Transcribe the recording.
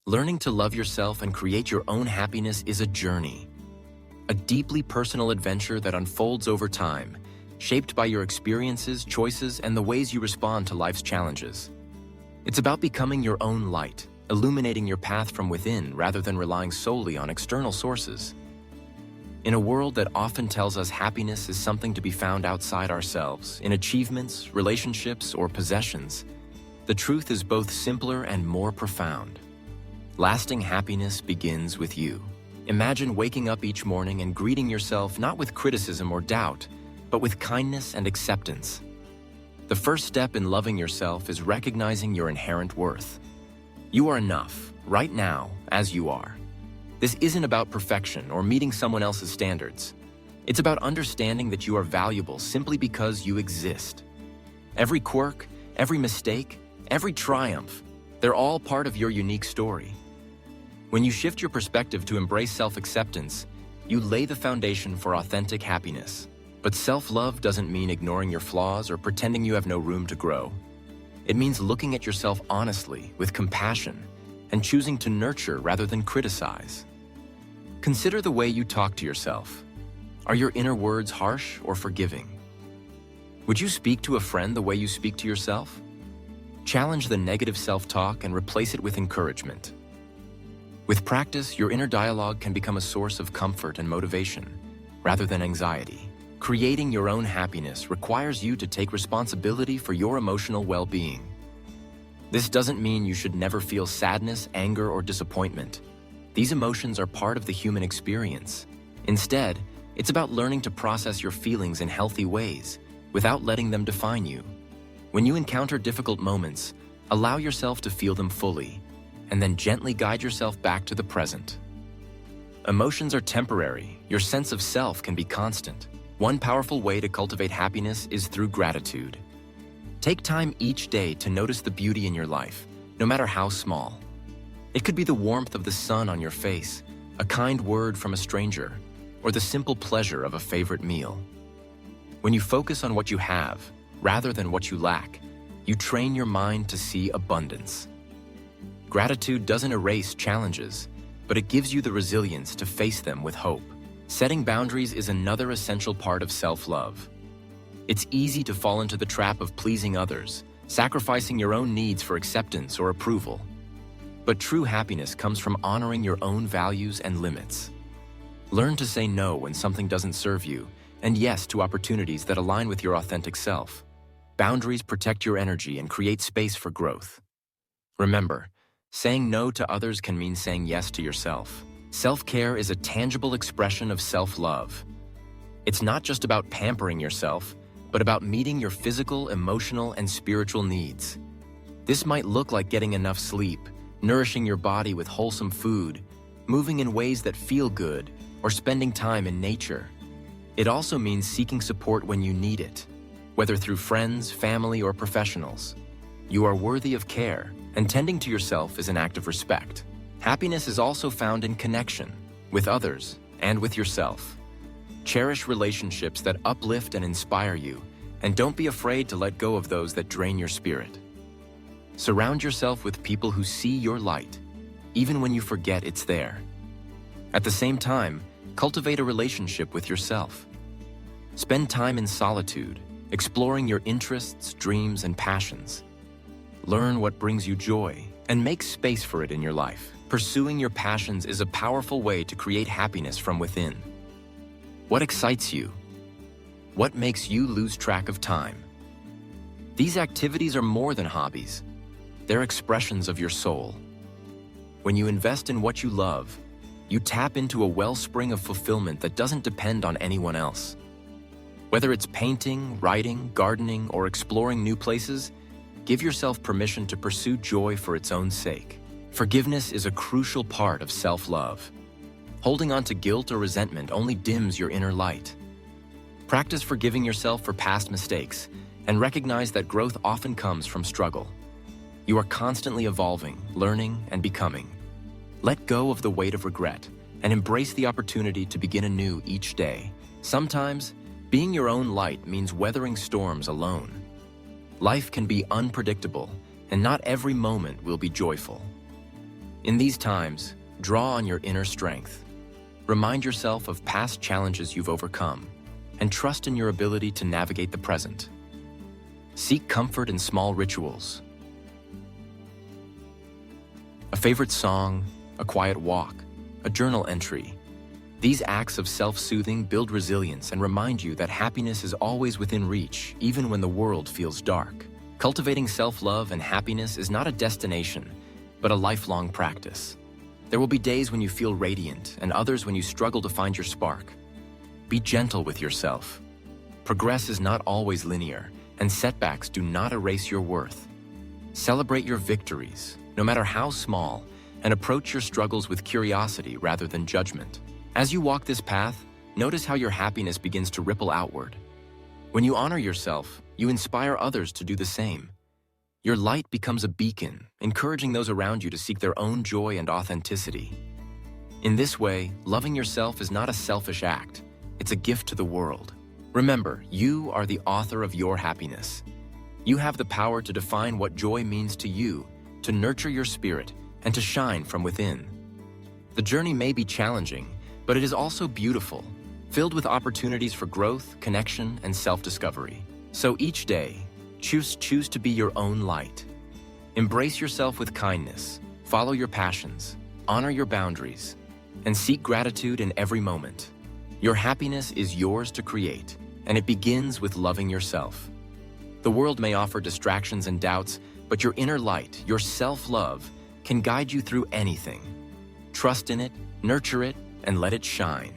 Learning to love yourself and create your own happiness is a journey, a deeply personal adventure that unfolds over time, shaped by your experiences, choices, and the ways you respond to life's challenges. It's about becoming your own light, illuminating your path from within rather than relying solely on external sources. In a world that often tells us happiness is something to be found outside ourselves, in achievements, relationships, or possessions, the truth is both simpler and more profound. Lasting happiness begins with you. Imagine waking up each morning and greeting yourself not with criticism or doubt, but with kindness and acceptance. The first step in loving yourself is recognizing your inherent worth. You are enough, right now, as you are. This isn't about perfection or meeting someone else's standards. It's about understanding that you are valuable simply because you exist. Every quirk, every mistake, every triumph, they're all part of your unique story. When you shift your perspective to embrace self-acceptance, you lay the foundation for authentic happiness. But self-love doesn't mean ignoring your flaws or pretending you have no room to grow. It means looking at yourself honestly, with compassion, and choosing to nurture rather than criticize. Consider the way you talk to yourself. Are your inner words harsh or forgiving? Would you speak to a friend the way you speak to yourself? Challenge the negative self-talk and replace it with encouragement. With practice, your inner dialogue can become a source of comfort and motivation, rather than anxiety. Creating your own happiness requires you to take responsibility for your emotional well-being. This doesn't mean you should never feel sadness, anger, or disappointment. These emotions are part of the human experience. Instead, it's about learning to process your feelings in healthy ways, without letting them define you. When you encounter difficult moments, allow yourself to feel them fully, and then gently guide yourself back to the present. Emotions are temporary. Your sense of self can be constant. One powerful way to cultivate happiness is through gratitude. Take time each day to notice the beauty in your life, no matter how small. It could be the warmth of the sun on your face, a kind word from a stranger, or the simple pleasure of a favorite meal. When you focus on what you have, rather than what you lack, you train your mind to see abundance. Gratitude doesn't erase challenges, but it gives you the resilience to face them with hope. Setting boundaries is another essential part of self-love. It's easy to fall into the trap of pleasing others, sacrificing your own needs for acceptance or approval. But true happiness comes from honoring your own values and limits. Learn to say no when something doesn't serve you, and yes to opportunities that align with your authentic self. Boundaries protect your energy and create space for growth. Remember, saying no to others can mean saying yes to yourself. Self-care is a tangible expression of self-love. It's not just about pampering yourself, but about meeting your physical, emotional, and spiritual needs. This might look like getting enough sleep, nourishing your body with wholesome food, moving in ways that feel good, or spending time in nature. It also means seeking support when you need it, whether through friends, family, or professionals. You are worthy of care, and tending to yourself is an act of respect. Happiness is also found in connection, with others, and with yourself. Cherish relationships that uplift and inspire you, and don't be afraid to let go of those that drain your spirit. Surround yourself with people who see your light, even when you forget it's there. At the same time, cultivate a relationship with yourself. Spend time in solitude, exploring your interests, dreams, and passions. Learn what brings you joy, and make space for it in your life. Pursuing your passions is a powerful way to create happiness from within. What excites you? What makes you lose track of time? These activities are more than hobbies. They're expressions of your soul. When you invest in what you love, you tap into a wellspring of fulfillment that doesn't depend on anyone else. Whether it's painting, writing, gardening, or exploring new places, give yourself permission to pursue joy for its own sake. Forgiveness is a crucial part of self-love. Holding on to guilt or resentment only dims your inner light. Practice forgiving yourself for past mistakes and recognize that growth often comes from struggle. You are constantly evolving, learning, and becoming. Let go of the weight of regret and embrace the opportunity to begin anew each day. Sometimes, being your own light means weathering storms alone. Life can be unpredictable, and not every moment will be joyful. In these times, draw on your inner strength. Remind yourself of past challenges you've overcome, and trust in your ability to navigate the present. Seek comfort in small rituals. A favorite song, a quiet walk, a journal entry. These acts of self-soothing build resilience and remind you that happiness is always within reach, even when the world feels dark. Cultivating self-love and happiness is not a destination, but a lifelong practice. There will be days when you feel radiant and others when you struggle to find your spark. Be gentle with yourself. Progress is not always linear, and setbacks do not erase your worth. Celebrate your victories, no matter how small, and approach your struggles with curiosity rather than judgment. As you walk this path, notice how your happiness begins to ripple outward. When you honor yourself, you inspire others to do the same. Your light becomes a beacon, encouraging those around you to seek their own joy and authenticity. In this way, loving yourself is not a selfish act. It's a gift to the world. Remember, you are the author of your happiness. You have the power to define what joy means to you, to nurture your spirit, and to shine from within. The journey may be challenging, but it is also beautiful, filled with opportunities for growth, connection, and self-discovery. So each day, choose to be your own light. Embrace yourself with kindness, follow your passions, honor your boundaries, and seek gratitude in every moment. Your happiness is yours to create, and it begins with loving yourself. The world may offer distractions and doubts, but your inner light, your self-love, can guide you through anything. Trust in it, nurture it, and let it shine.